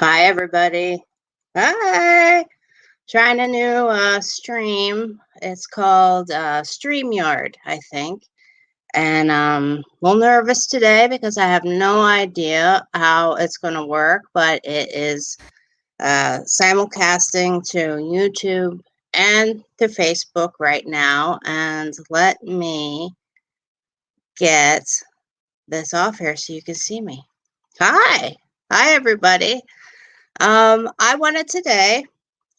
Hi, everybody. Hi. Trying a new stream. It's called StreamYard, I think. And a little nervous today because I have no idea how it's going to work, but it is simulcasting to YouTube and to Facebook right now. And let me get this off here so you can see me. Hi. Hi, everybody. I wanted today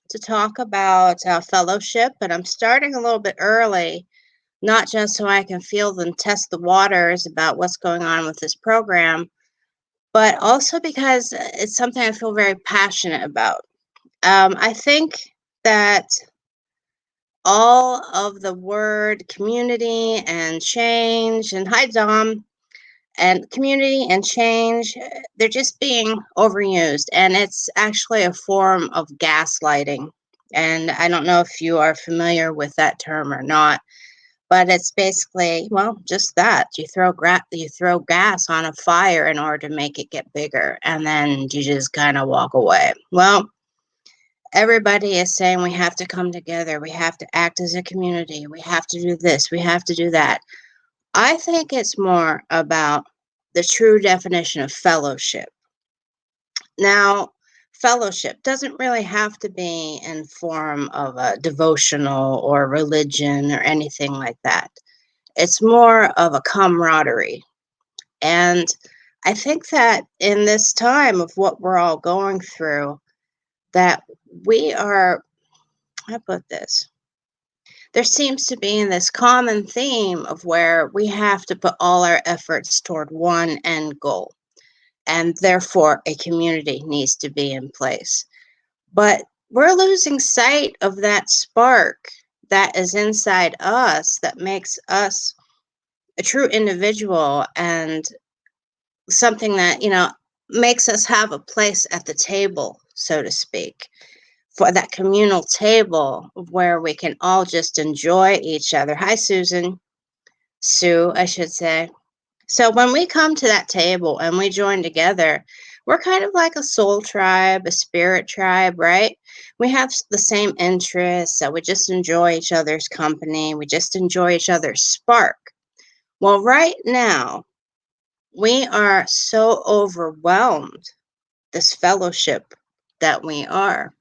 to talk about fellowship, but I'm starting a little bit early, not just so I can feel and test the waters about what's going on with this program, but also because it's something I feel very passionate about. I think that all of the word community and change, and hi, Dom, and community and change, they're just being overused, and it's actually a form of gaslighting. And I don't know if you are familiar with that term or not, but it's basically, well, just that you throw gas on a fire in order to make it get bigger, and then you just kind of walk away. Well, everybody is saying we have to come together, we have to act as a community, we have to do this, we have to do that. I think it's more about the true definition of fellowship. Now, fellowship doesn't really have to be in form of a devotional or religion or anything like that. It's more of a camaraderie. And I think that in this time of what we're all going through, that we are, how put this? There seems to be this common theme of where we have to put all our efforts toward one end goal, and therefore a community needs to be in place. But we're losing sight of that spark that is inside us that makes us a true individual and something that, makes us have a place at the table, so to speak, for that communal table where we can all just enjoy each other. Hi, Susan. Sue, I should say. So when we come to that table and we join together, we're kind of like a soul tribe, a spirit tribe, right? We have the same interests, so we just enjoy each other's company. We just enjoy each other's spark. Well, right now, we are so overwhelmed, this fellowship that we are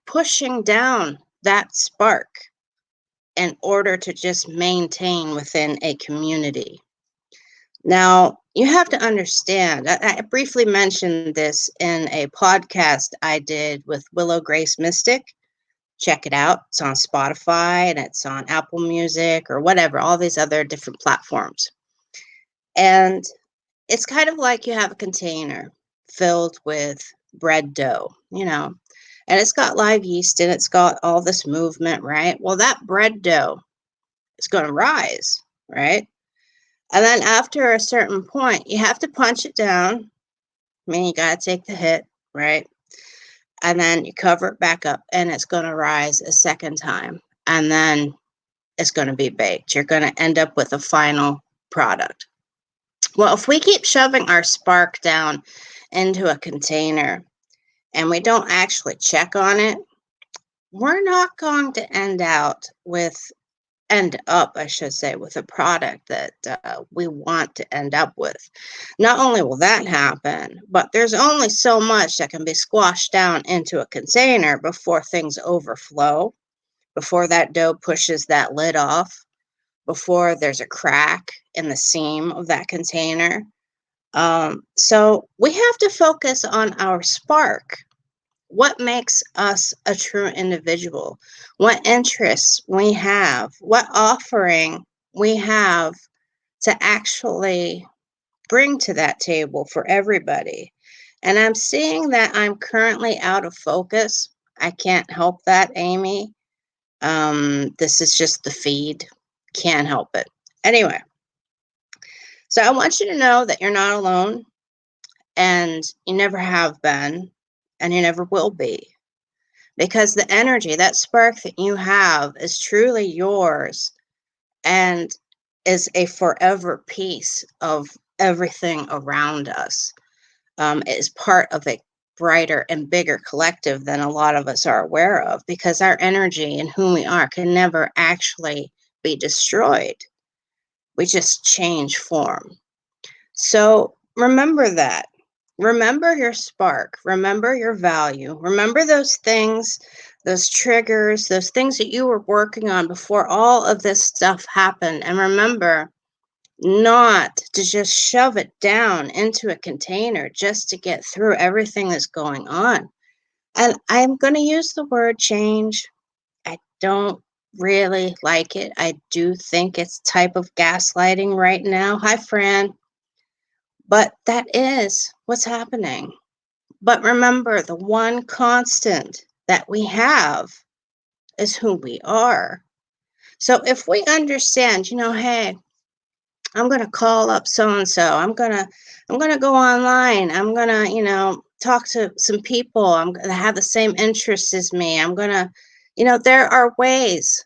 pushing down that spark in order to just maintain within a community. Now, you have to understand, I briefly mentioned this in a podcast I did with Willow Grace Mystic. Check it out. It's on Spotify and it's on Apple Music or whatever, all these other different platforms. And it's kind of like you have a container filled with bread dough, and it's got live yeast and it's got all this movement, right? Well, that bread dough is going to rise, right? And then after a certain point, you have to punch it down. I mean, you got to take the hit, right? And then you cover it back up and it's going to rise a second time. And then it's going to be baked. You're going to end up with a final product. Well, if we keep shoving our spark down into a container and we don't actually check on it, we're not going to end up, I should say, with a product that we want to end up with. Not only will that happen, but there's only so much that can be squashed down into a container before things overflow, before that dough pushes that lid off, before there's a crack in the seam of that container. So we have to focus on our spark. What makes us a true individual? What interests we have? What offering we have to actually bring to that table for everybody? And I'm seeing that I'm currently out of focus. I can't help that, Amy. This is just the feed. Can't help it. Anyway, so I want you to know that you're not alone and you never have been and you never will be. Because the energy, that spark that you have is truly yours and is a forever piece of everything around us. is part of a brighter and bigger collective than a lot of us are aware of, because our energy and who we are can never actually be destroyed. We just change form. So remember that. Remember your spark. Remember your value. Remember those things, those triggers, those things that you were working on before all of this stuff happened. And remember not to just shove it down into a container just to get through everything that's going on. And I'm going to use the word change. I don't really like it. I do think it's type of gaslighting right now. Hi, Fran. But that is what's happening. But remember, the one constant that we have is who we are. So if we understand, hey, I'm going to call up so and so. I'm going to go online. I'm going to, talk to some people. I'm going to have the same interests as me. I'm going to, there are ways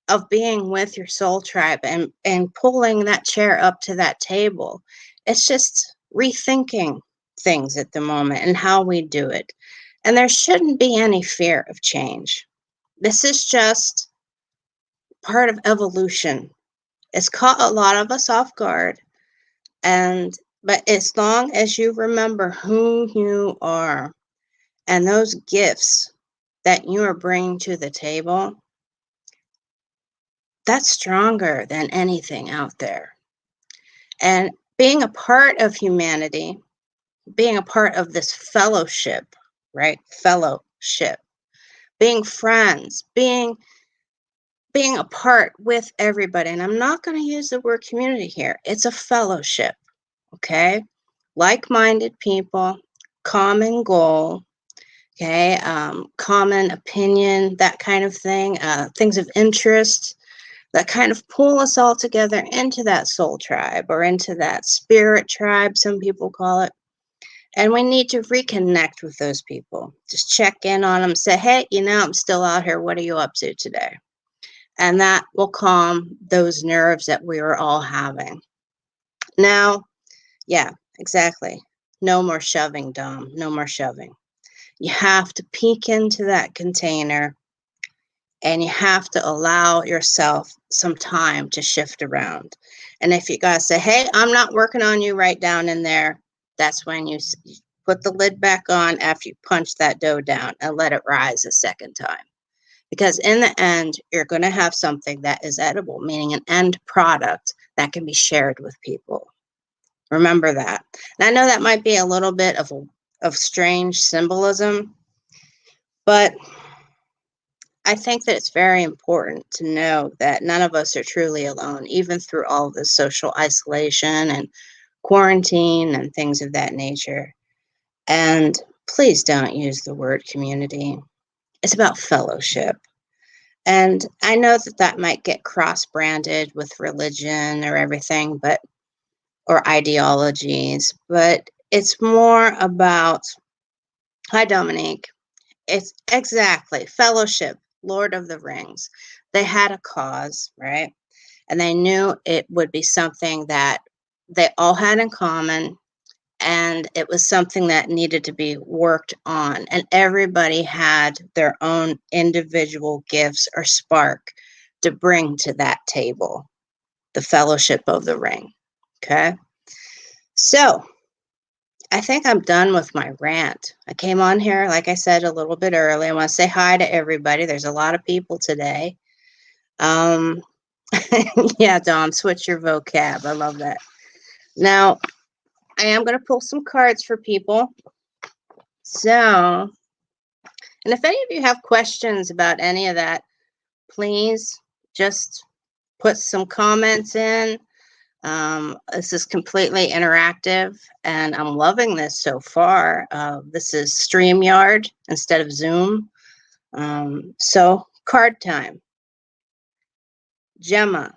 of being with your soul tribe and pulling that chair up to that table. It's just rethinking things at the moment and how we do it. And there shouldn't be any fear of change. This is just part of evolution. It's caught a lot of us off guard. But as long as you remember who you are and those gifts that you are bringing to the table, that's stronger than anything out there. And being a part of humanity, being a part of this fellowship, right? Fellowship, being friends, being apart with everybody. And I'm not going to use the word community here. It's a fellowship, okay? Like-minded people, common goal, okay? Common opinion, that kind of thing, things of interest that kind of pull us all together into that soul tribe or into that spirit tribe, some people call it. And we need to reconnect with those people. Just check in on them, say, hey, I'm still out here. What are you up to today? And that will calm those nerves that we were all having. Now, yeah, exactly. No more shoving, Dom. No more shoving. You have to peek into that container and you have to allow yourself some time to shift around. And if you gotta say, hey, I'm not working on you right down in there, that's when you put the lid back on after you punch that dough down and let it rise a second time. Because in the end, you're going to have something that is edible, meaning an end product that can be shared with people. Remember that. And I know that might be a little bit of strange symbolism, but I think that it's very important to know that none of us are truly alone, even through all of the social isolation and quarantine and things of that nature. And please don't use the word community. It's about fellowship. And I know that that might get cross-branded with religion or everything, or ideologies, but it's more about, hi, Dominique. It's exactly fellowship, Lord of the Rings. They had a cause, right? And they knew it would be something that they all had in common, and it was something that needed to be worked on. And everybody had their own individual gifts or spark to bring to that table, the Fellowship of the Ring. Okay. So I think I'm done with my rant. I came on here, like I said, a little bit early. I want to say hi to everybody. There's a lot of people today. Um, yeah, Dom, switch your vocab. I love that. Now, I am going to pull some cards for people. So, and if any of you have questions about any of that, please just put some comments in. This is completely interactive, and I'm loving this so far. This is StreamYard instead of Zoom. So, card time. Gemma,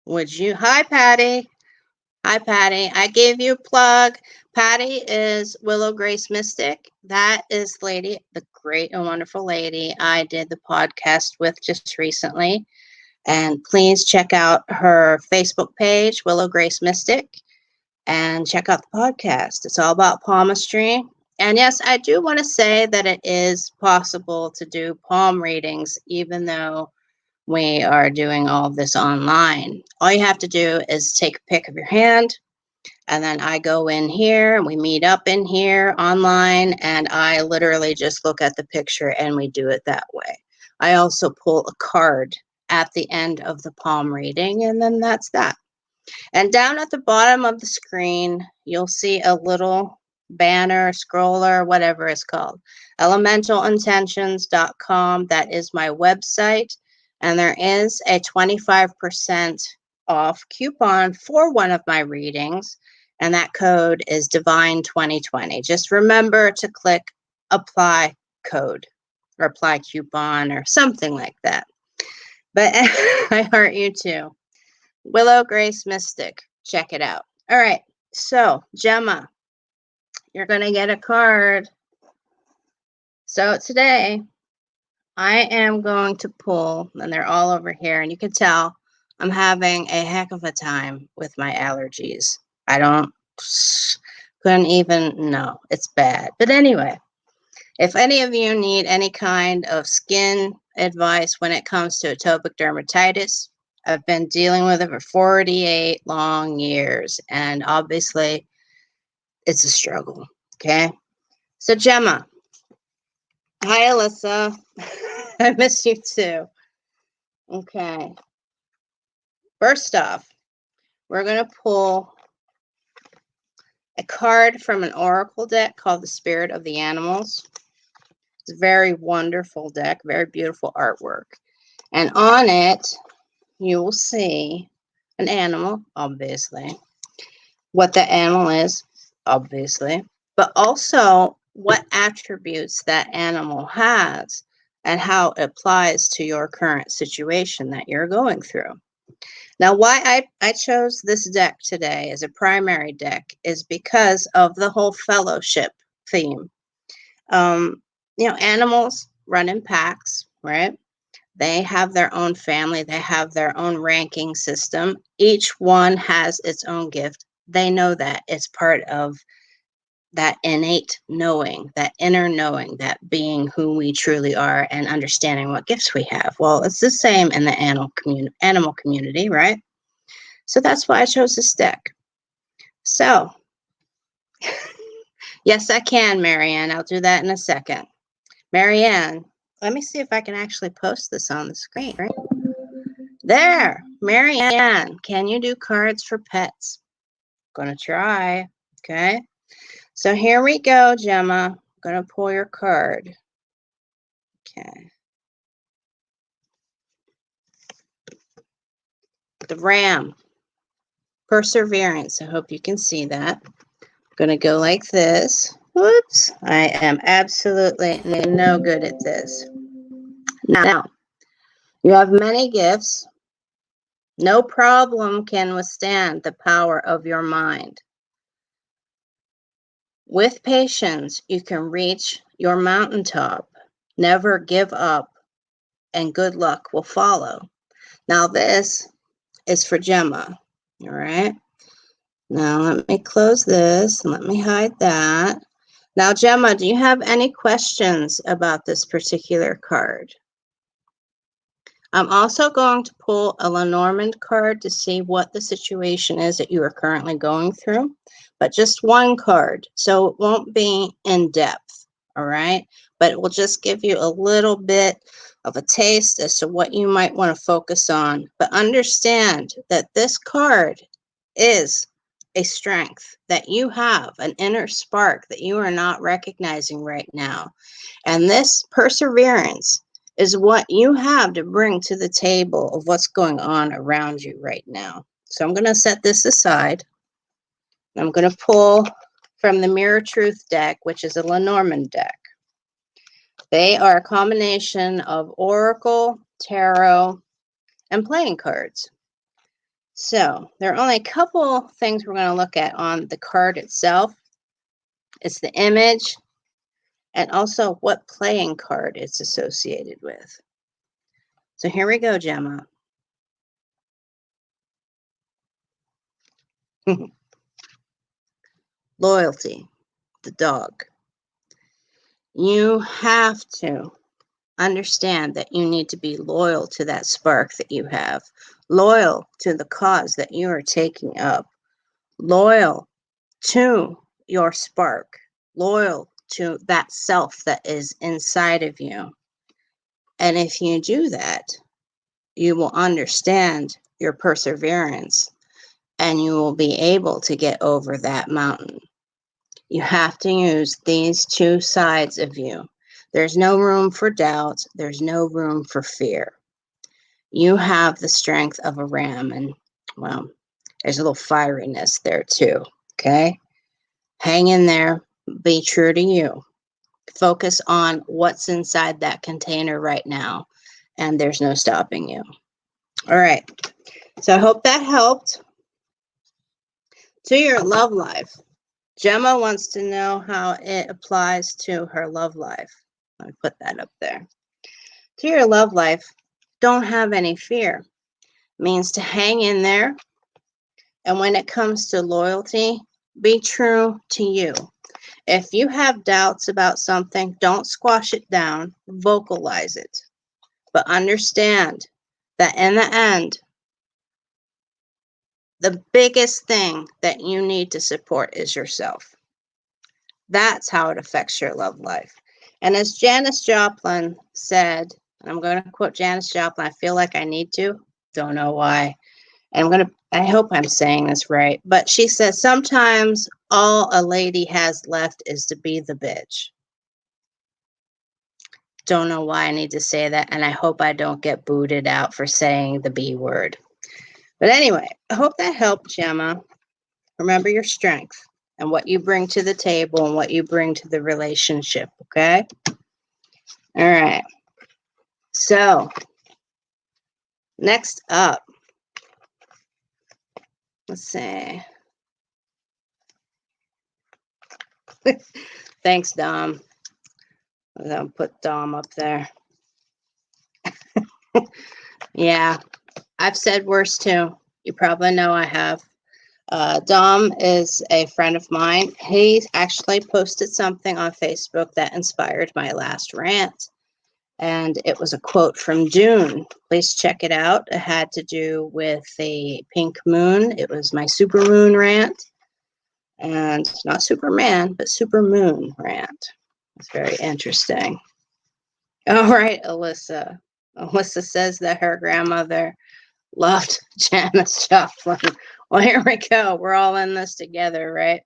would you? Hi, Patty. Hi, Patty. I gave you a plug. Patty is Willow Grace Mystic. That is lady, the great and wonderful lady I did the podcast with just recently. And please check out her Facebook page, Willow Grace Mystic. and check out the podcast. It's all about palmistry. And yes, I do want to say that it is possible to do palm readings, even though we are doing all of this online. All you have to do is take a pic of your hand, and then I go in here and we meet up in here online, and I literally just look at the picture and we do it that way. I also pull a card at the end of the palm reading, and then that's that. And down at the bottom of the screen, you'll see a little banner, scroller, whatever it's called. Elementalintentions.com. That is my website. And there is a 25% off coupon for one of my readings. And that code is Divine 2020. Just remember to click apply code or apply coupon or something like that. But I heart you too. Willow Grace Mystic. Check it out. All right. So, Gemma, you're going to get a card. So, today I am going to pull, and they're all over here, and you can tell I'm having a heck of a time with my allergies. Couldn't even, no, it's bad. But anyway, if any of you need any kind of skin advice when it comes to atopic dermatitis, I've been dealing with it for 48 long years, and obviously it's a struggle. Okay. So, Gemma, hi, Alyssa. I miss you too. Okay. First off, we're going to pull a card from an oracle deck called the Spirit of the Animals. It's a very wonderful deck, very beautiful artwork. And on it, you will see an animal, obviously, what the animal is, obviously, but also what attributes that animal has and how it applies to your current situation that you're going through. Now, why I chose this deck today as a primary deck is because of the whole fellowship theme. Animals run in packs, right? They have their own family. They have their own ranking system. Each one has its own gift. They know that. It's part of that innate knowing, that inner knowing, that being who we truly are and understanding what gifts we have. Well, it's the same in the animal community, right? So that's why I chose this deck. So, yes, I can, Marianne. I'll do that in a second. Marianne, let me see if I can actually post this on the screen. Right? There, Marianne, can you do cards for pets? Gonna try, okay? So here we go, Gemma. I'm gonna pull your card. Okay. The ram, perseverance. I hope you can see that. I'm gonna go like this. Whoops, I am absolutely no good at this. Now, you have many gifts. No problem can withstand the power of your mind. With patience, you can reach your mountaintop. Never give up, and good luck will follow. Now, this is for Gemma. All right. Now, let me close this and let me hide that. Now, Gemma, do you have any questions about this particular card? I'm also going to pull a Lenormand card to see what the situation is that you are currently going through, but just one card, so it won't be in depth, all right? But it will just give you a little bit of a taste as to what you might want to focus on. But understand that this card is a strength that you have, an inner spark that you are not recognizing right now. And this perseverance is what you have to bring to the table of what's going on around you right now. So I'm going to set this aside. I'm going to pull from the Mirror Truth deck, which is a Lenormand deck. They are a combination of Oracle, Tarot, and playing cards. So there are only a couple things we're going to look at on the card itself. It's the image and also what playing card it's associated with. So here we go, Gemma. Loyalty, the dog. You have to understand that you need to be loyal to that spark that you have, loyal to the cause that you are taking up, loyal to your spark, loyal to that self that is inside of you. And if you do that, you will understand your perseverance and you will be able to get over that mountain. You have to use these two sides of you. There's no room for doubt. There's no room for fear. You have the strength of a ram, and well, there's a little fieriness there too. Okay. Hang in there. Be true to you. Focus on what's inside that container right now, and there's no stopping you. All right. So I hope that helped. To your love life. Gemma wants to know how it applies to her love life. Let me put that up there. To your love life, don't have any fear. Means to hang in there. And when it comes to loyalty, be true to you. If you have doubts about something, don't squash it down, vocalize it. But understand that in the end, the biggest thing that you need to support is yourself. That's how it affects your love life. And as Janis Joplin said, and I'm going to quote Janis Joplin, I feel like I need to, don't know why. And I hope I'm saying this right, but she says, sometimes all a lady has left is to be the bitch. Don't know why I need to say that, and I hope I don't get booted out for saying the B word. But anyway, I hope that helped, Gemma. Remember your strength and what you bring to the table and what you bring to the relationship, okay? All right. So, next up, let's see. Thanks, Dom. I'll put Dom up there. Yeah, I've said worse too. You probably know I have. Dom is a friend of mine. He actually posted something on Facebook that inspired my last rant. And it was a quote from Dune. Please check it out. It had to do with the pink moon. It was my super moon rant. And not Superman, but super moon rant. It's very interesting. All right, Alyssa. Alyssa says that her grandmother loved Janis Joplin. Well, here we go. We're all in this together, right?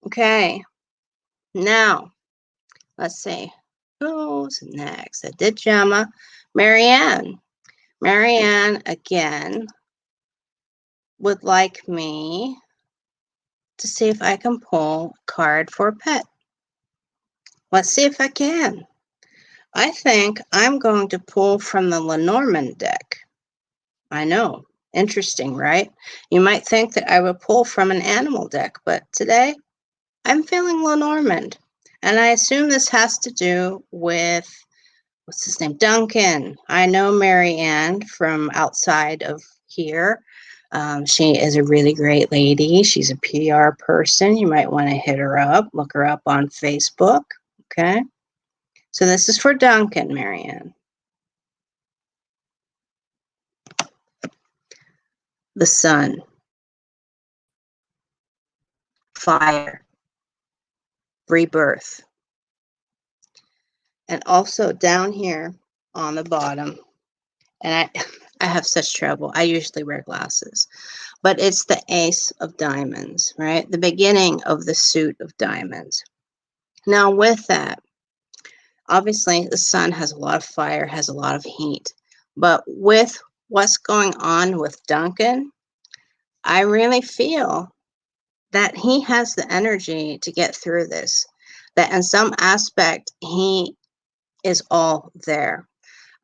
Okay. Now, let's see. Who's next? I did Gemma. Marianne. Marianne, again, would like me to see if I can pull a card for a pet. Let's see if I can. I think I'm going to pull from the Lenormand deck. I know. Interesting, right? You might think that I would pull from an animal deck, but today I'm feeling Lenormand. And I assume this has to do with, what's his name? Duncan. I know Marianne from outside of here. She is a really great lady. She's a PR person. You might want to hit her up, look her up on Facebook. Okay. So this is for Duncan, Marianne. The sun, fire, rebirth. And also down here on the bottom, and I have such trouble. I usually wear glasses, but it's the ace of diamonds, right? The beginning of the suit of diamonds. Now with that, obviously the sun has a lot of fire, has a lot of heat, but with what's going on with Duncan, I really feel that he has the energy to get through this, that in some aspect he is all there.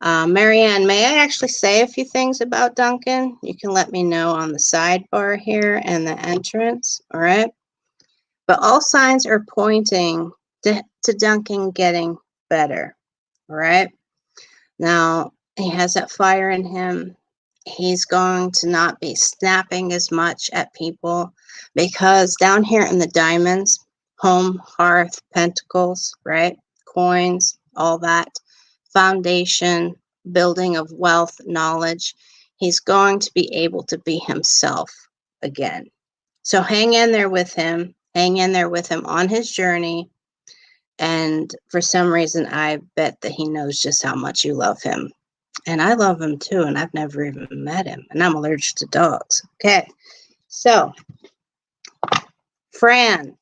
Marianne, may I actually say a few things about Duncan? You can let me know on the sidebar here and the entrance, all right? But all signs are pointing to Duncan getting better, all right? Now, he has that fire in him. He's going to not be snapping as much at people because down here in the diamonds, home, hearth, pentacles, right? Coins, all that, foundation, building of wealth, knowledge. He's going to be able to be himself again. So hang in there with him. Hang in there with him on his journey. And for some reason, I bet that he knows just how much you love him. And I love him too, and I've never even met him. And I'm allergic to dogs. Okay, so Fran,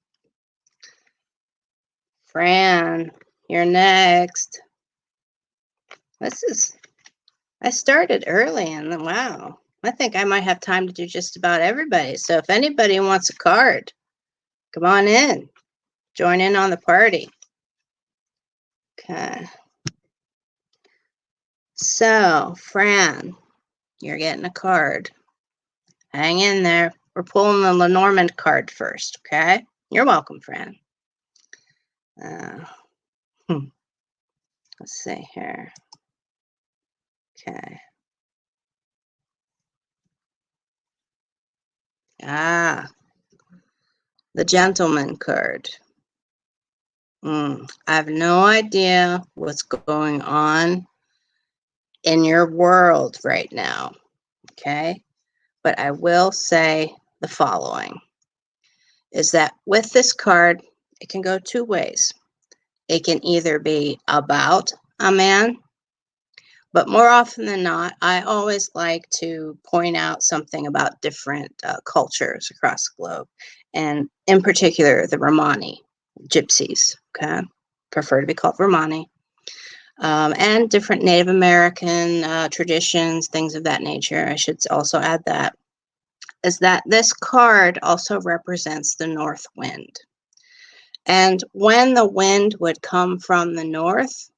you're next. I started early, and then, wow, I think I might have time to do just about everybody. So if anybody wants a card, come on in. Join in on the party. Okay. So, Fran, you're getting a card. Hang in there. We're pulling the Lenormand card first, okay? You're welcome, Fran. Let's see here. Okay. Ah, the Gentleman card. I have no idea what's going on in your world right now, okay? But I will say the following, is that with this card, it can go two ways. It can either be about a man, but more often than not, I always like to point out something about different cultures across the globe, and in particular, the Romani, gypsies, okay? Prefer to be called Romani. And different Native American traditions, things of that nature. I should also add that, is that this card also represents the north wind. And when the wind would come from the north,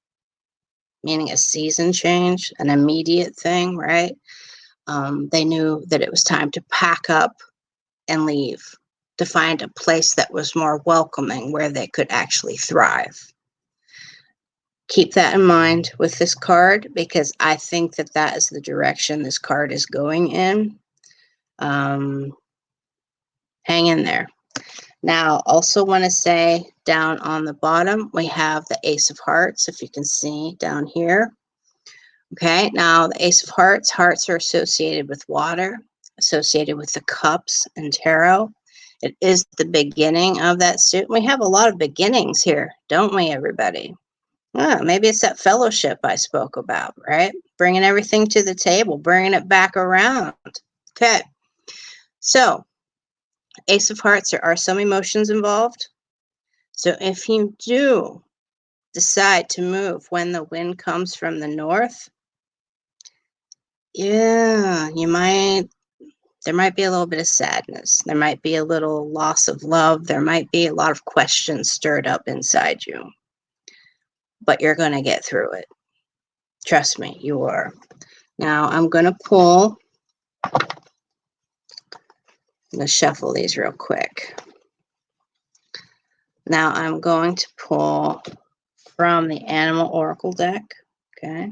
meaning a season change, an immediate thing, right? They knew that it was time to pack up and leave, to find a place that was more welcoming where they could actually thrive. Keep that in mind with this card, because I think that that is the direction this card is going in. Hang in there. Now, also want to say down on the bottom, we have the Ace of Hearts, if you can see down here. Okay, now the Ace of Hearts, hearts are associated with water, associated with the cups and tarot. It is the beginning of that suit. We have a lot of beginnings here, don't we, everybody? Maybe it's that fellowship I spoke about, right? Bringing everything to the table, bringing it back around. Okay, so Ace of Hearts, there are some emotions involved. So if you do decide to move when the wind comes from the north, yeah, there might be a little bit of sadness. There might be a little loss of love. There might be a lot of questions stirred up inside you. But you're going to get through it. Trust me, you are. Now, I'm going to pull. I'm going to shuffle these real quick. Now, I'm going to pull from the Animal Oracle deck. Okay.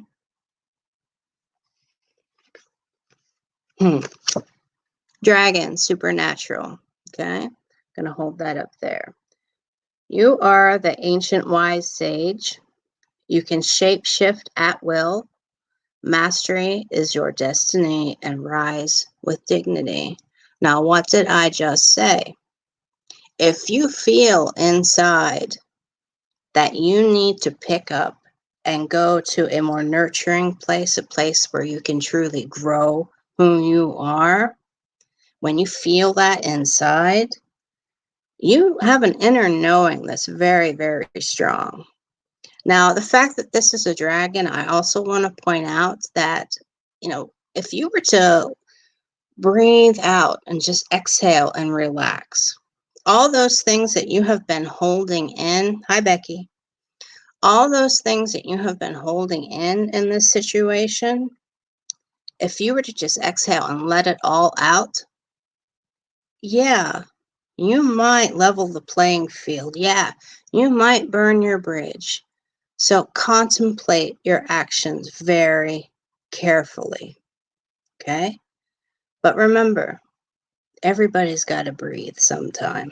Dragon, supernatural. Okay. I'm going to hold that up there. You are the ancient wise sage. You can shape shift at will. Mastery is your destiny, and rise with dignity. Now, what did I just say? If you feel inside that you need to pick up and go to a more nurturing place, a place where you can truly grow who you are, when you feel that inside, you have an inner knowing that's very, very strong. Now, the fact that this is a dragon, I also want to point out that, if you were to breathe out and just exhale and relax, all those things that you have been holding in, hi, Becky, all those things that you have been holding in this situation, if you were to just exhale and let it all out, yeah, you might level the playing field. Yeah, you might burn your bridge. So contemplate your actions very carefully. Okay? But remember, everybody's got to breathe sometime.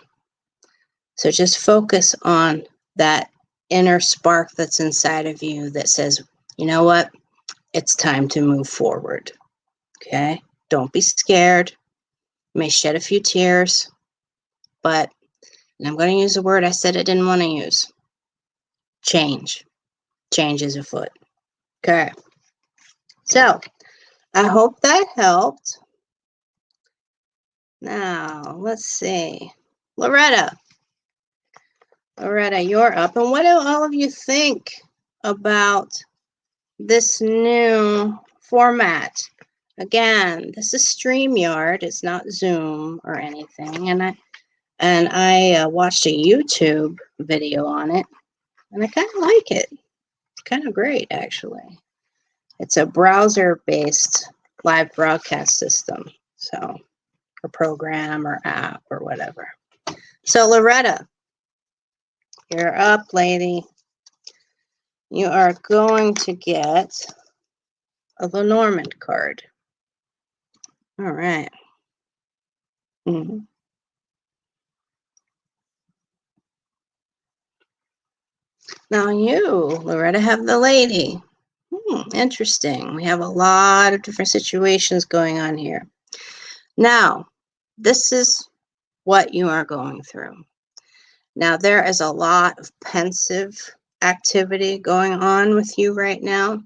So just focus on that inner spark that's inside of you that says, you know what? It's time to move forward. Okay? Don't be scared. You may shed a few tears, but, and I'm going to use a word I said I didn't want to use, change. Change is afoot. Okay. So I hope that helped. Now, let's see. Loretta, you're up. And what do all of you think about this new format? Again, this is StreamYard. It's not Zoom or anything. And I watched a YouTube video on it, and I kind of like it. It's kind of great, actually. It's a browser-based live broadcast system, so, or program or app or whatever. So Loretta, you're up, lady. You are going to get a Lenormand card. All right. Mm-hmm. Now you, Loretta, have the lady. Interesting. We have a lot of different situations going on here. Now, this is what you are going through. Now, there is a lot of pensive activity going on with you right now.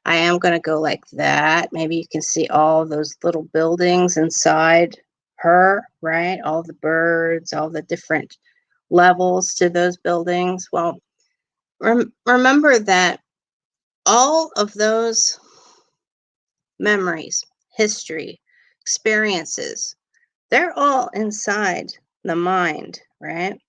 I am going to go like that. Maybe you can see all those little buildings inside her, right? All the birds, all the different levels to those buildings. Well, remember that all of those memories, history, experiences, they're all inside the mind, right?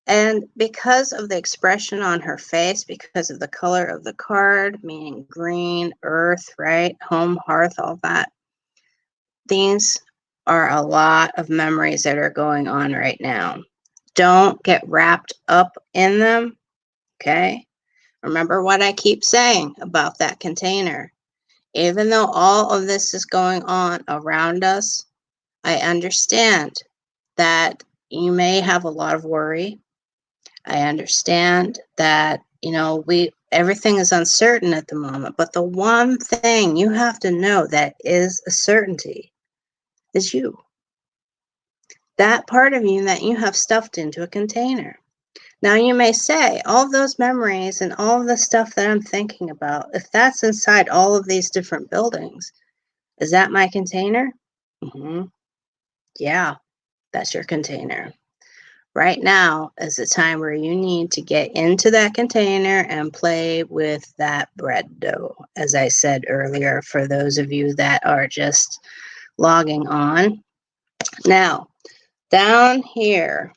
And because of the expression on her face, because of the color of the card, meaning green, earth, right? Home, hearth, all that. These are a lot of memories that are going on right now. Don't get wrapped up in them, okay? Remember what I keep saying about that container. Even though all of this is going on around us, I understand that you may have a lot of worry. I understand that, everything is uncertain at the moment, but the one thing you have to know that is a certainty is you. That part of you that you have stuffed into a container. Now you may say, all those memories and all of the stuff that I'm thinking about, if that's inside all of these different buildings, is that my container? Mm-hmm. Yeah, that's your container. Right now is the time where you need to get into that container and play with that bread dough, as I said earlier, for those of you that are just logging on. Now, down here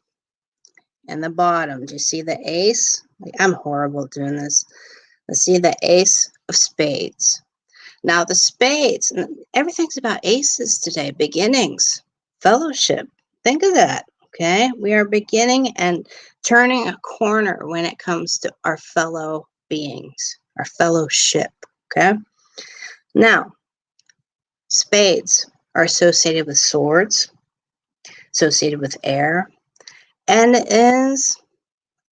in the bottom, do you see the ace? I'm horrible at doing this. Let's see the ace of spades. Now, the spades, everything's about aces today, beginnings, fellowship. Think of that. Okay, we are beginning and turning a corner when it comes to our fellow beings, our fellowship. Okay, now spades are associated with swords, associated with air, and it is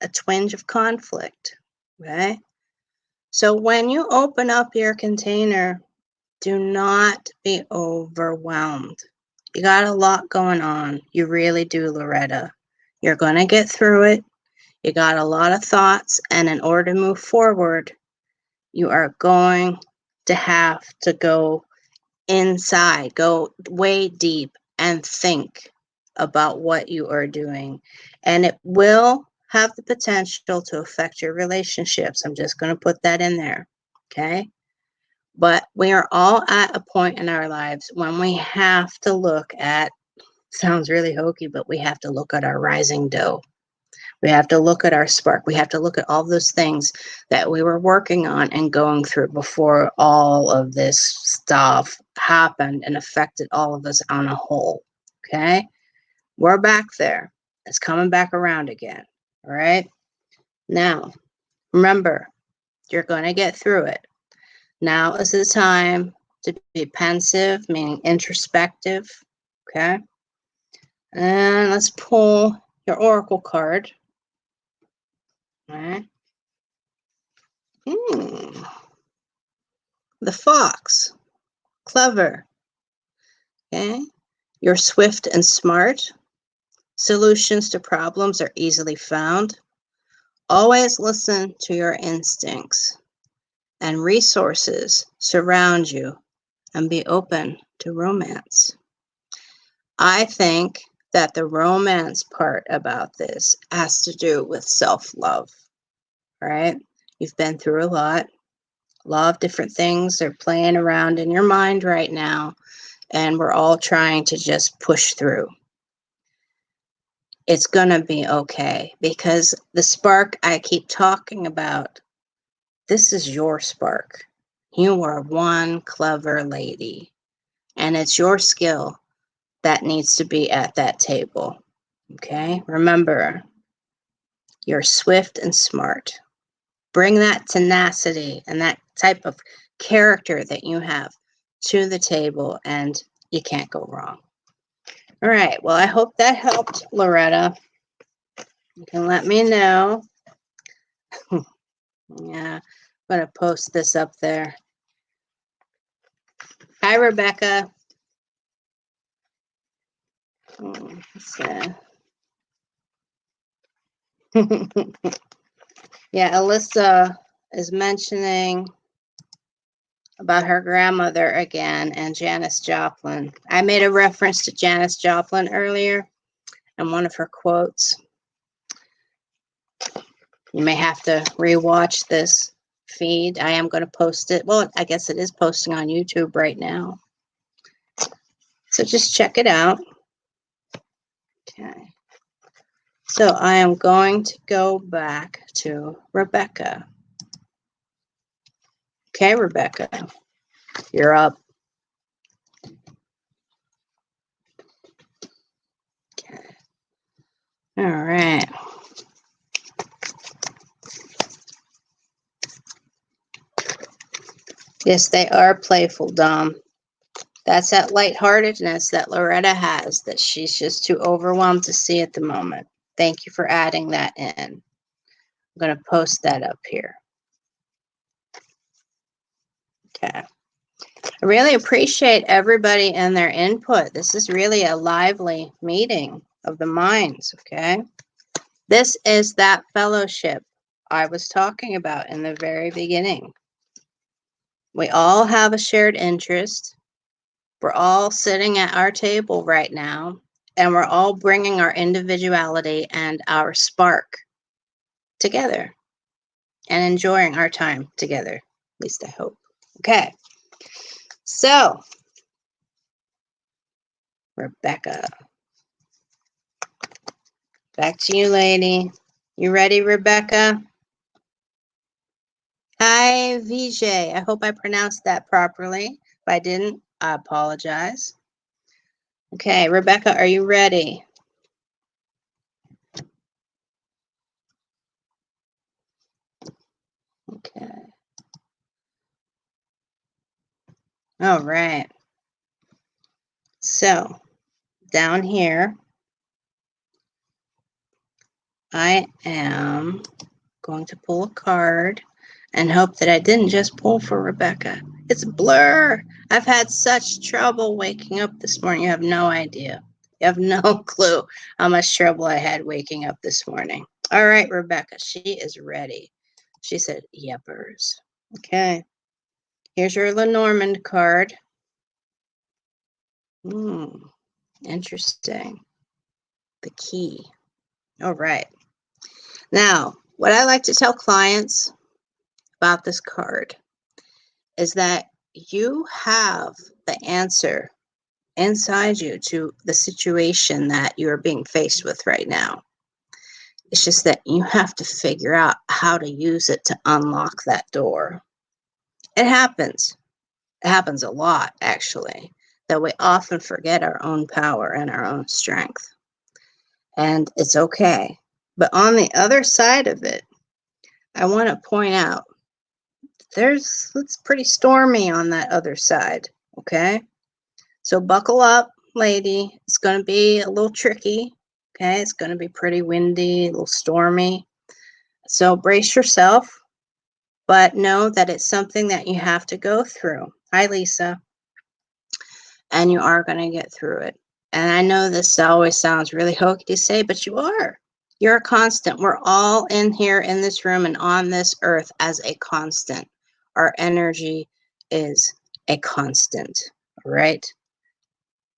a twinge of conflict. Okay, so when you open up your container, do not be overwhelmed. You got a lot going on. You really do, Loretta. You're going to get through it. You got a lot of thoughts, and in order to move forward, you are going to have to go inside, go way deep, and think about what you are doing. And it will have the potential to affect your relationships. I'm just going to put that in there. Okay? But we are all at a point in our lives when we have to look at, sounds really hokey, but we have to look at our rising dough. We have to look at our spark. We have to look at all those things that we were working on and going through before all of this stuff happened and affected all of us on a whole. Okay? We're back there. It's coming back around again. All right? Now, remember, you're going to get through it. Now is the time to be pensive, meaning introspective. Okay. And let's pull your oracle card. All right. The fox. Clever. Okay. You're swift and smart. Solutions to problems are easily found. Always listen to your instincts, and resources surround you, and be open to romance. I think that the romance part about this has to do with self-love, right? You've been through a lot of different things are playing around in your mind right now, and we're all trying to just push through. It's gonna be okay, because the spark I keep talking about, this is your spark. You are one clever lady, and it's your skill that needs to be at that table. Okay? Remember, you're swift and smart. Bring that tenacity and that type of character that you have to the table, and you can't go wrong. All right. Well, I hope that helped, Loretta. You can let me know. Yeah, I'm going to post this up there. Hi, Rebecca. Yeah, Alyssa is mentioning about her grandmother again and Janis Joplin. I made a reference to Janis Joplin earlier in one of her quotes. You may have to rewatch this feed. I am going to post it. Well, I guess it is posting on YouTube right now. So just check it out. Okay. So I am going to go back to Rebecca. Okay, Rebecca, you're up. Okay. All right. Yes, they are playful, Dom. That's that lightheartedness that Loretta has that she's just too overwhelmed to see at the moment. Thank you for adding that in. I'm going to post that up here. Okay. I really appreciate everybody and their input. This is really a lively meeting of the minds, okay? This is that fellowship I was talking about in the very beginning. We all have a shared interest. We're all sitting at our table right now, and we're all bringing our individuality and our spark together and enjoying our time together. At least I hope. Okay. So, Rebecca, back to you, lady. You ready, Rebecca? Hi, VJ. I hope I pronounced that properly. If I didn't, I apologize. Okay, Rebecca, are you ready? Okay. All right. So, down here, I am going to pull a card and hope that I didn't just pull for Rebecca. It's a blur. I've had such trouble waking up this morning. You have no idea. You have no clue how much trouble I had waking up this morning. All right, Rebecca, she is ready. She said, yepers. Okay. Here's your Lenormand card. Interesting. The key. All right. Now, what I like to tell clients about this card is that you have the answer inside you to the situation that you're being faced with right now. It's just that you have to figure out how to use it to unlock that door. It happens. It happens a lot, actually, that we often forget our own power and our own strength. And it's okay. But on the other side of it, I want to point out it's pretty stormy on that other side. Okay? So buckle up, lady. It's going to be a little tricky. Okay? It's going to be pretty windy, a little stormy. So brace yourself, but know that it's something that you have to go through. Hi, Lisa. And you are going to get through it. And I know this always sounds really hokey to say, but you are. You're a constant. We're all in here in this room and on this earth as a constant. Our energy is a constant, right?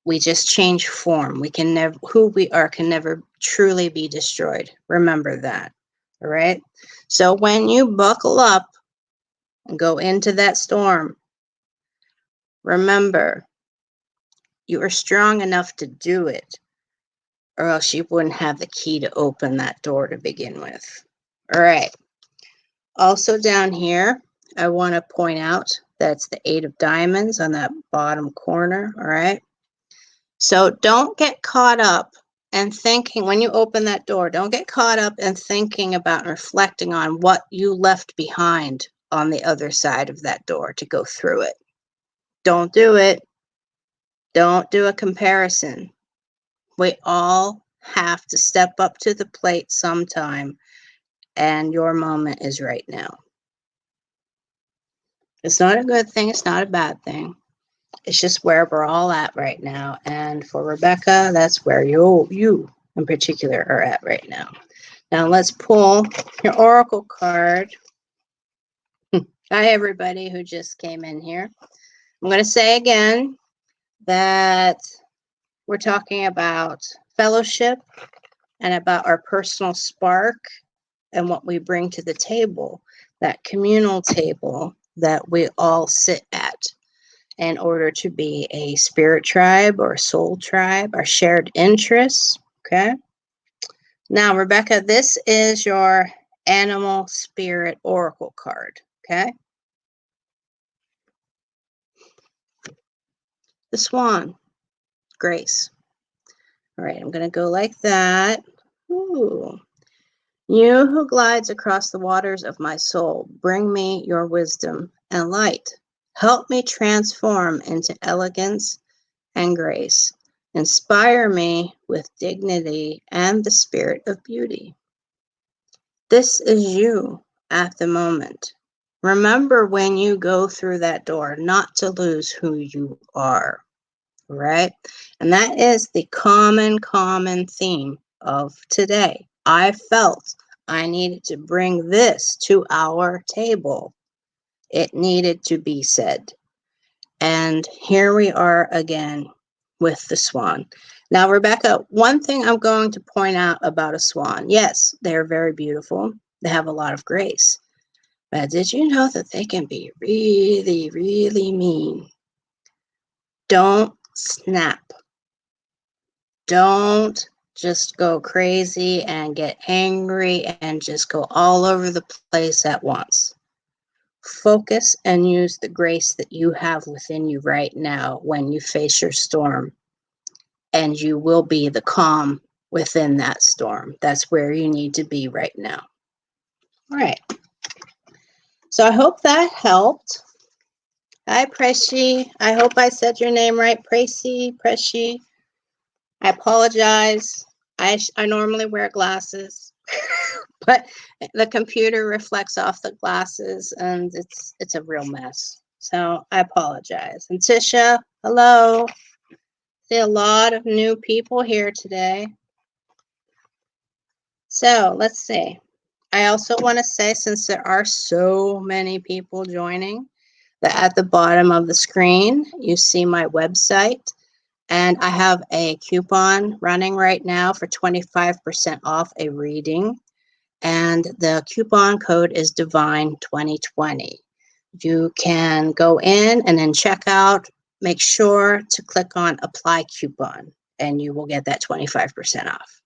We just change form. We can never, who we are can never truly be destroyed. Remember that, all right? So when you buckle up and go into that storm, remember, you are strong enough to do it, or else you wouldn't have the key to open that door to begin with. All right. Also down here, I want to point out that's the 8 of diamonds on that bottom corner. All right. So don't get caught up and thinking when you open that door, don't get caught up and thinking about and reflecting on what you left behind on the other side of that door to go through it. Don't do it. Don't do a comparison. We all have to step up to the plate sometime, and your moment is right now. It's not a good thing. It's not a bad thing. It's just where we're all at right now. And for Rebecca, that's where you in particular are at right now. Now let's pull your oracle card. Hi, everybody who just came in here. I'm going to say again that we're talking about fellowship and about our personal spark and what we bring to the table, that communal table that we all sit at in order to be a spirit tribe or a soul tribe, our shared interests. Okay. Now, Rebecca, this is your animal spirit oracle card. Okay. The swan, Grace. All right, I'm going to go like that. Ooh. You who glides across the waters of my soul, bring me your wisdom and light. Help me transform into elegance and grace. Inspire me with dignity and the spirit of beauty. This is you at the moment. Remember when you go through that door, not to lose who you are, right? And that is the common theme of today. I felt I needed to bring this to our table. It needed to be said. And here we are again with the swan. Now, Rebecca, one thing I'm going to point out about a swan, yes, they're very beautiful. They have a lot of grace. But did you know that they can be really, really mean? Don't snap. Don't just go crazy and get angry and just go all over the place at once. Focus and use the grace that you have within you right now when you face your storm, and you will be the calm within that storm. That's where you need to be right now. All right. So I hope that helped. Hi, Preshi. I hope I said your name right. Preshi. I apologize. I normally wear glasses, but the computer reflects off the glasses, and it's a real mess. So I apologize. And Tisha, hello. See a lot of new people here today. So let's see. I also want to say, since there are so many people joining, that at the bottom of the screen, you see my website. And I have a coupon running right now for 25% off a reading. And the coupon code is Divine2020. You can go in and then check out. Make sure to click on Apply Coupon, and you will get that 25% off.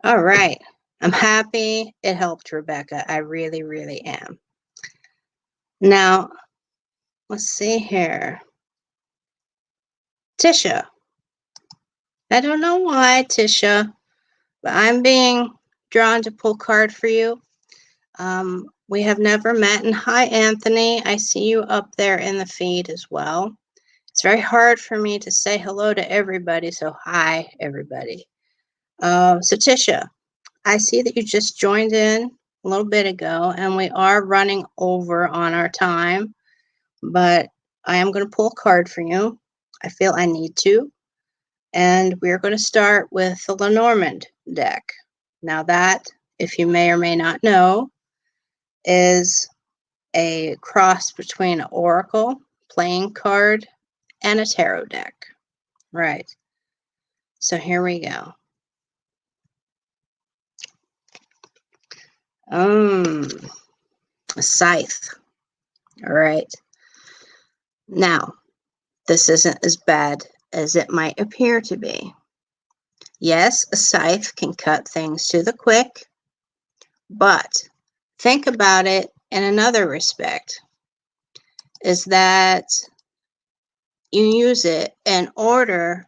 All right. I'm happy it helped, Rebecca. I really, really am. Now, let's see here. Tisha. I don't know why, Tisha, but I'm being drawn to pull card for you. We have never met. And hi, Anthony. I see you up there in the feed as well. It's very hard for me to say hello to everybody, so hi, everybody. So Tisha, I see that you just joined in a little bit ago, and we are running over on our time, but I am going to pull a card for you. I feel I need to. And we're going to start with the Lenormand deck. Now that, if you may or may not know, is a cross between an oracle, playing card, and a tarot deck. Right. So here we go. A scythe. All right. Now, this isn't as bad as it might appear to be. Yes, a scythe can cut things to the quick, but think about it in another respect, is that you use it in order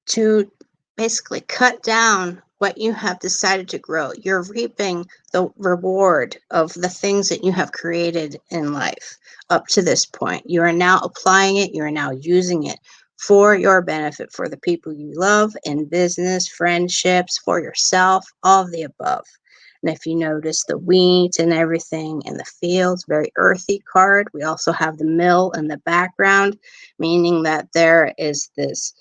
to basically cut down what you have decided to grow. You're reaping the reward of the things that you have created in life up to this point. You are now applying it, you are now using it for your benefit, for the people you love, in business, friendships, for yourself, all of the above. And if you notice the wheat and everything in the fields, very earthy card. We also have the mill in the background, meaning that there is these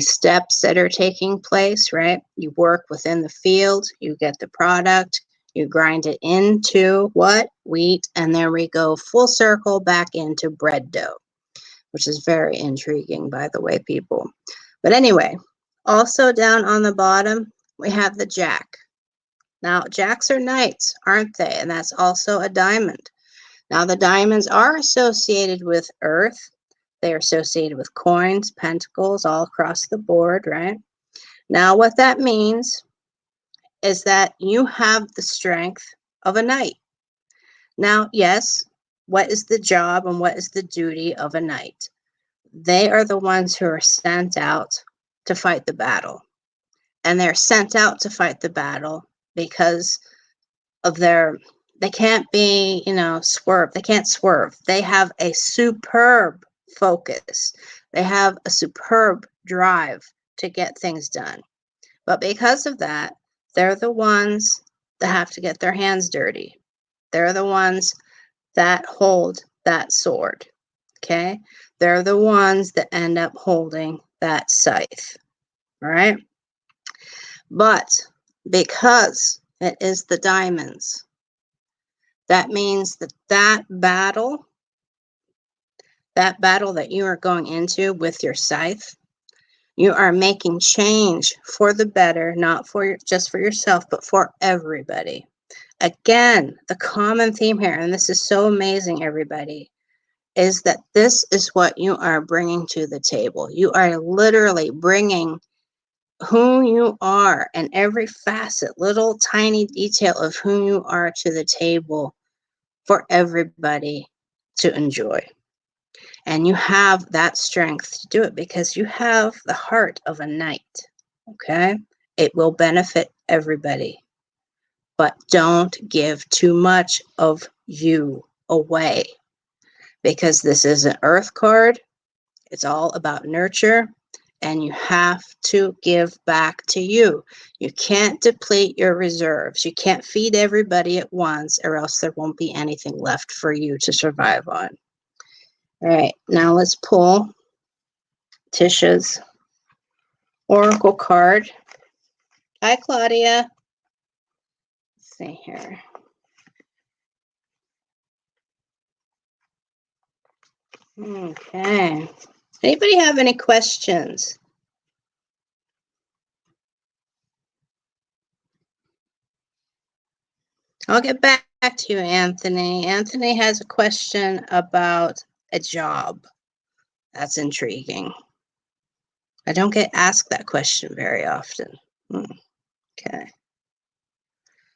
steps that are taking place, right? You work within the field, you get the product, you grind it into what? Wheat, and there we go full circle back into bread dough, which is very intriguing, by the way, people. But anyway, also down on the bottom, we have the jack. Now, jacks are knights, aren't they? And that's also a diamond. Now, the diamonds are associated with earth. They are associated with coins, pentacles, all across the board, right? Now, what that means is that you have the strength of a knight. Now, yes, what is the job and what is the duty of a knight? They are the ones who are sent out to fight the battle. And they're sent out to fight the battle because of they can't be, swerve. They can't swerve. They have a superb focus. They have a superb drive to get things done. But because of that, they're the ones that have to get their hands dirty. They're the ones that hold that sword. Okay? They're the ones that end up holding that scythe. All right? But because it is the diamonds, that means that battle that you are going into with your scythe, you are making change for the better, not just for yourself, but for everybody. Again, the common theme here, and this is so amazing, everybody, is that this is what you are bringing to the table. You are literally bringing who you are and every facet, little tiny detail of who you are to the table for everybody to enjoy. And you have that strength to do it because you have the heart of a knight. Okay? It will benefit everybody. But don't give too much of you away because this is an earth card. It's all about nurture, and you have to give back to you. You can't deplete your reserves. You can't feed everybody at once, or else there won't be anything left for you to survive on. All right, now let's pull Tisha's oracle card. Hi, Claudia. Let's see here. Okay. Anybody have any questions? I'll get back to you, Anthony. Anthony has a question about a job. That's intriguing. I don't get asked that question very often. Okay.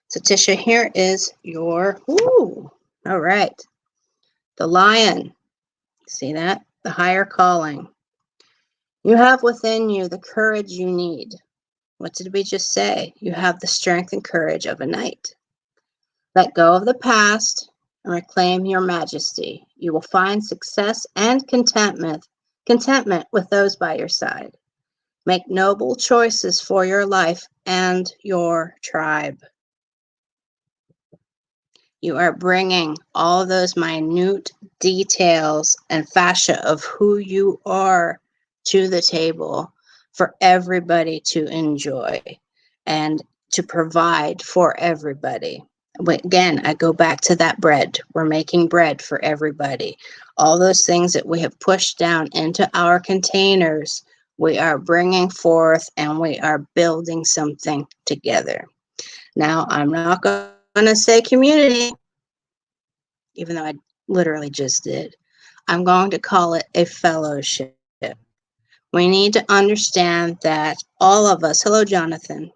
So, Tisha, here is your, all right. The lion. See that? The higher calling. You have within you the courage you need. What did we just say? You have the strength and courage of a knight. Let go of the past and reclaim your majesty. You will find success and contentment contentment with those by your side. Make noble choices for your life and your tribe. You are bringing all those minute details and fascia of who you are to the table for everybody to enjoy and to provide for everybody. Again, I go back to that bread. We're making bread for everybody. All those things that we have pushed down into our containers, we are bringing forth and we are building something together. Now, I'm not going to say community, even though I literally just did. I'm going to call it a fellowship. We need to understand that all of us, hello, Jonathan.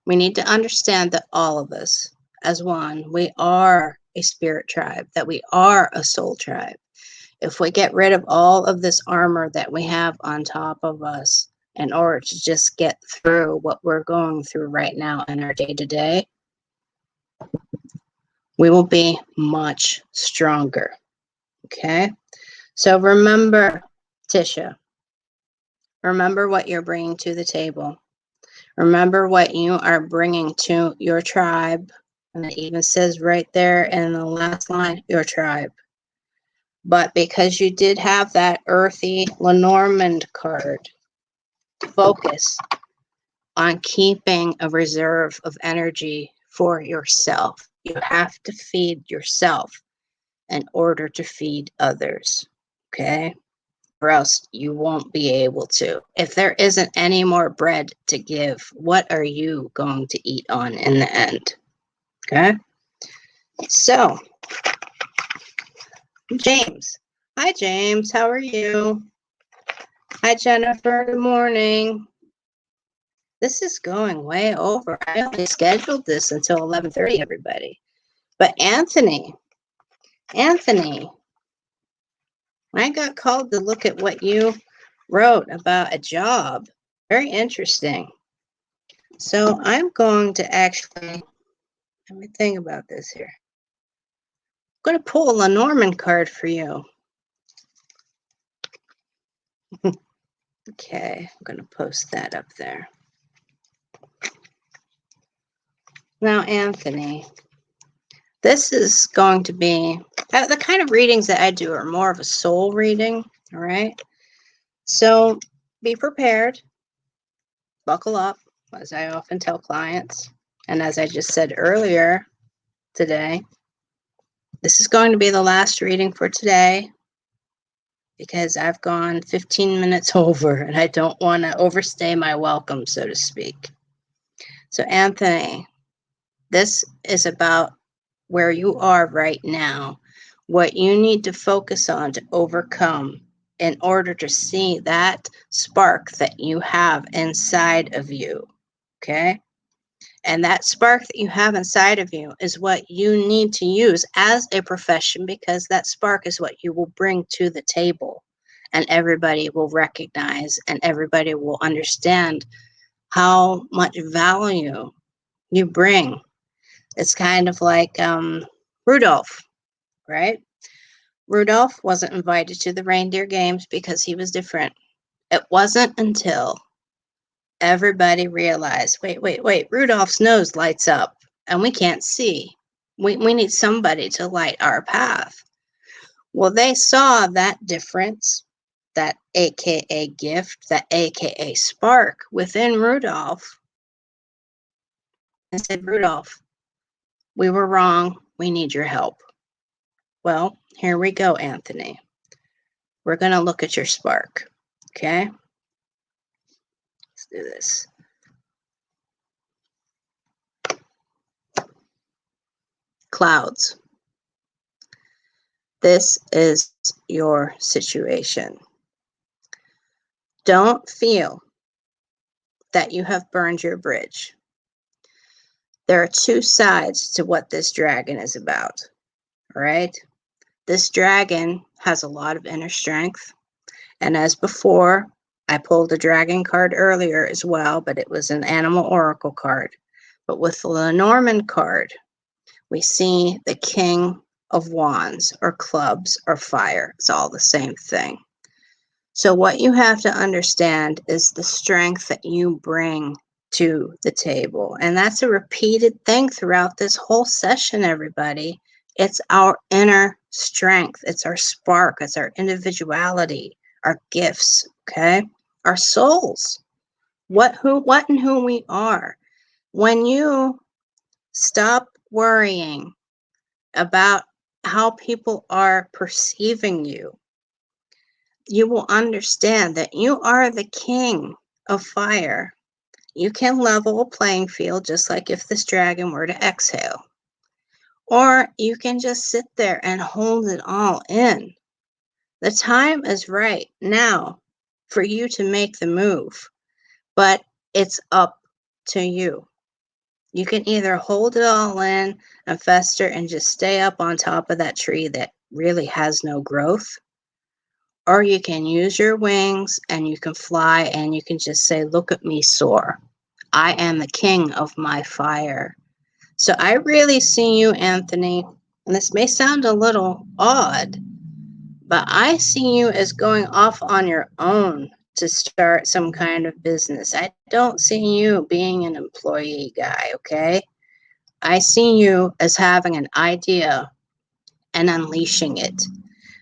We need to understand that all of us, as one, we are a spirit tribe, that we are a soul tribe. If we get rid of all of this armor that we have on top of us in order to just get through what we're going through right now in our day to day, we will be much stronger. Okay? So remember, Tisha, remember what you're bringing to the table. Remember what you are bringing to your tribe. And it even says right there in the last line, your tribe. But because you did have that earthy Lenormand card, focus on keeping a reserve of energy for yourself. You have to feed yourself in order to feed others. Okay? Or else you won't be able to. If there isn't any more bread to give, what are you going to eat on in the end? Okay? So, James. Hi, James. How are you? Hi, Jennifer. Good morning. This is going way over. I only scheduled this until 11:30, everybody. But Anthony, I got called to look at what you wrote about a job. Very interesting. So I'm going to actually, let me think about this here. I'm going to pull a Lenormand card for you. Okay, I'm going to post that up there. Now, Anthony, this is going to be, the kind of readings that I do are more of a soul reading, all right? So be prepared, buckle up, as I often tell clients. And as I just said earlier today, this is going to be the last reading for today because I've gone 15 minutes over and I don't want to overstay my welcome, so to speak. So, Anthony, this is about where you are right now, what you need to focus on to overcome in order to see that spark that you have inside of you. Okay? And that spark that you have inside of you is what you need to use as a profession, because that spark is what you will bring to the table. And everybody will recognize and everybody will understand how much value you bring. It's kind of like Rudolph, right? Rudolph wasn't invited to the reindeer games because he was different. It wasn't until everybody realized, wait, Rudolph's nose lights up and we can't see. We need somebody to light our path. Well, they saw that difference, that AKA gift, that AKA spark within Rudolph, and said, Rudolph, we were wrong. We need your help. Well, here we go, Anthony. We're going to look at your spark. Okay? Let's do this. Clouds. This is your situation. Don't feel that you have burned your bridge. There are two sides to what this dragon is about. All right? This dragon has a lot of inner strength. And as before, I pulled a dragon card earlier as well, but it was an animal oracle card. But with the Lenormand card, we see the King of Wands or clubs or fire. It's all the same thing. So what you have to understand is the strength that you bring to the table. And that's a repeated thing throughout this whole session, everybody. It's our inner strength. It's our spark. It's our individuality, our gifts, okay? Our souls. What, and who we are. When you stop worrying about how people are perceiving you, you will understand that you are the king of fire. You can level a playing field just like if this dragon were to exhale. Or you can just sit there and hold it all in. The time is right now for you to make the move, but it's up to you. You can either hold it all in and fester and just stay up on top of that tree that really has no growth, or you can use your wings and you can fly and you can just say, look at me soar. I am the king of my fire. So I really see you, Anthony, and this may sound a little odd, but I see you as going off on your own to start some kind of business. I don't see you being an employee guy, okay? I see you as having an idea and unleashing it.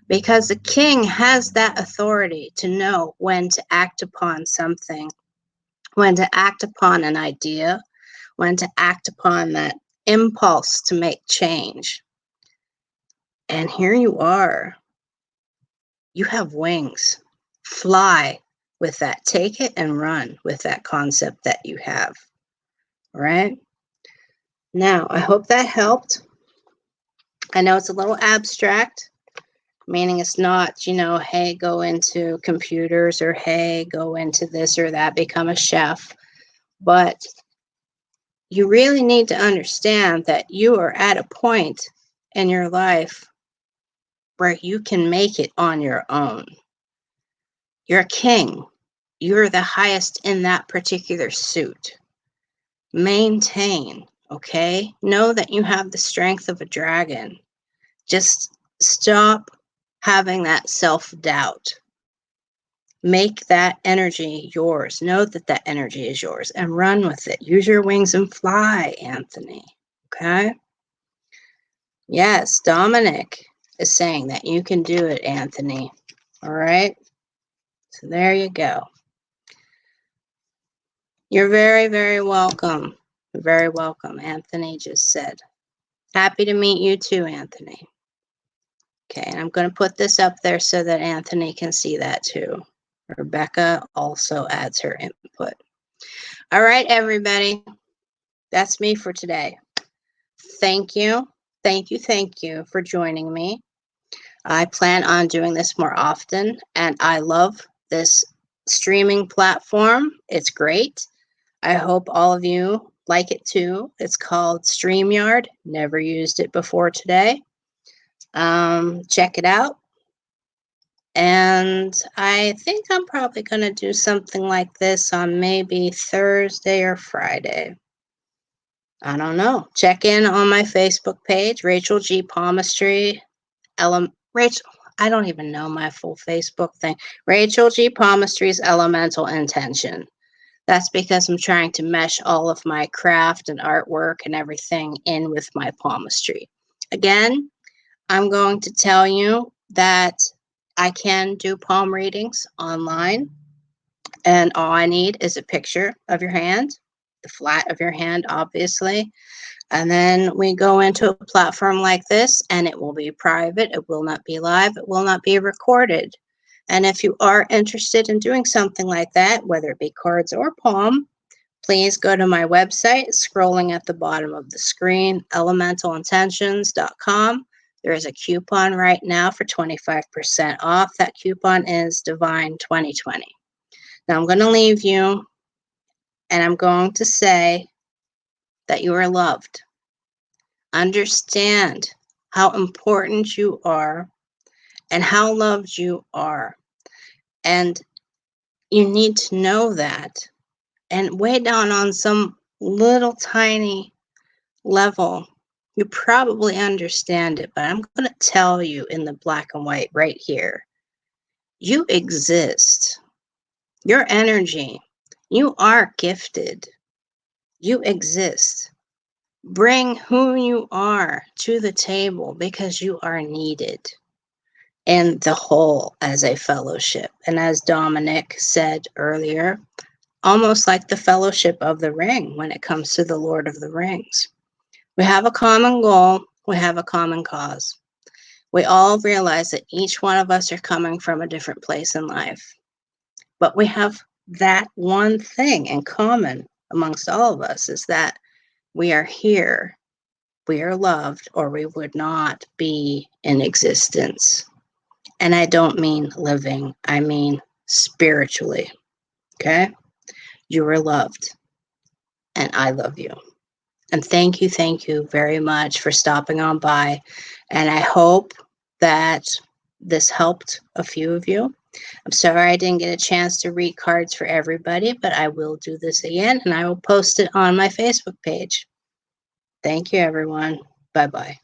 Because the king has that authority to know when to act upon something, when to act upon an idea, when to act upon that impulse to make change. And here you are. You have wings. Fly with that. Take it and run with that concept that you have. All right? Now, I hope that helped. I know it's a little abstract, meaning it's not, hey, go into computers or hey, go into this or that, become a chef. But you really need to understand that you are at a point in your life where you can make it on your own. You're a king. You're the highest in that particular suit. Maintain, okay? Know that you have the strength of a dragon. Just stop having that self-doubt. Make that energy yours. Know that that energy is yours and run with it. Use your wings and fly, Anthony. Okay? Yes, Dominic is saying that you can do it, Anthony. All right? So there you go. You're very, very welcome. Very welcome, Anthony just said. Happy to meet you too, Anthony. Okay, and I'm going to put this up there so that Anthony can see that too. Rebecca also adds her input. All right, everybody. That's me for today. Thank you. Thank you for joining me. I plan on doing this more often, and I love this streaming platform. It's great. I hope all of you like it too. It's called StreamYard. Never used it before today. Check it out. And I think I'm probably going to do something like this on maybe Thursday or Friday. I don't know. Check in on my Facebook page, Rachel G. Palmistry. Rachel, I don't even know my full Facebook thing. Rachel G. Palmistry's Elemental Intention. That's because I'm trying to mesh all of my craft and artwork and everything in with my palmistry. Again, I'm going to tell you that I can do palm readings online, and all I need is a picture of your hand, the flat of your hand, obviously. And then we go into a platform like this, and it will be private. It will not be live. It will not be recorded. And if you are interested in doing something like that, whether it be cards or palm, please go to my website, scrolling at the bottom of the screen, elementalintentions.com. There is a coupon right now for 25% off. That coupon is Divine 2020. Now I'm going to leave you, and I'm going to say that you are loved. Understand how important you are and how loved you are. And you need to know that. And way down on some little tiny level, you probably understand it, but I'm going to tell you in the black and white right here. You exist. Your energy. You are gifted. You exist. Bring who you are to the table because you are needed in the whole as a fellowship. And as Dominic said earlier, almost like the fellowship of the ring when it comes to the Lord of the Rings. We have a common goal. We have a common cause. We all realize that each one of us are coming from a different place in life. But we have that one thing in common amongst all of us is that we are here, we are loved, or we would not be in existence. And I don't mean living, I mean spiritually. Okay? You are loved, and I love you. And thank you very much for stopping on by. And I hope that this helped a few of you. I'm sorry I didn't get a chance to read cards for everybody, but I will do this again and I will post it on my Facebook page. Thank you, everyone. Bye-bye.